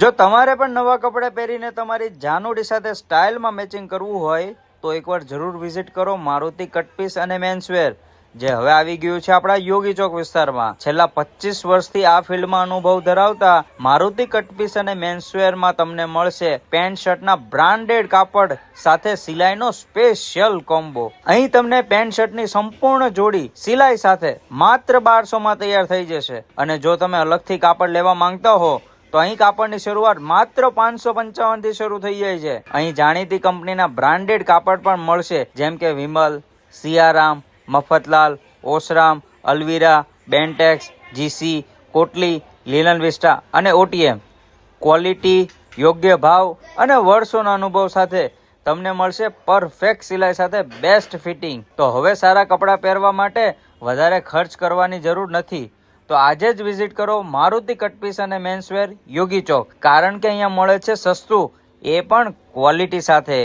જો તમારે પણ નવા કપડાં પહેરીને તમારી જાનુડી સાથે સ્ટાઇલમાં મેચિંગ કરવું હોય તો એકવાર જરૂર વિઝિટ કરો મારુતિ કટપીસ અને મેન્સવેર, જે હવે આવી ગયું છે આપણા યોગી ચોક વિસ્તારમાં। છેલ્લા 25 વર્ષથી આ ફિલ્ડમાં અનુભવ ધરાવતા મારુતિ કટપીસ અને મેન્સવેરમાં તમને મળશે પેન્ટ શર્ટના બ્રાન્ડેડ કાપડ સાથે સિલાઈનો સ્પેશિયલ કોમ્બો। અહીં તમને પેન્ટ શર્ટની સંપૂર્ણ જોડી સિલાઈ સાથે માત્ર 1200 તૈયાર થઈ જશે। અને જો તમે અલગથી કાપડ લેવા માંગતા હો તો અહીં કાપડની શરૂઆત માત્ર 555 થી શરૂ થઈ જાય છે। અહીં જાણીતી કંપનીના બ્રાન્ડેડ કાપડ પણ મળશે, જેમ કે વિમલ, સિયારામ, મફતલાલ, ઓસરામ, અલ્વીરા, બેન્ટેક્સ, જીસી, કોટલી, લીલન વિસ્ટા અને ઓટીએમ। ક્વોલિટી, યોગ્ય ભાવ અને વર્ષોના અનુભવ સાથે તમને મળશે પરફેક્ટ સિલાઈ સાથે બેસ્ટ ફિટિંગ। તો હવે સારા કપડાં પહેરવા માટે વધારે ખર્ચ કરવાની જરૂર નથી। તો આજે જ વિઝિટ કરો મારુતિ કટપીસ અને મેન્સવેર યોગી ચોક, કારણ કે અહીંયા મળે છે સસ્તું, એ પણ ક્વોલિટી સાથે।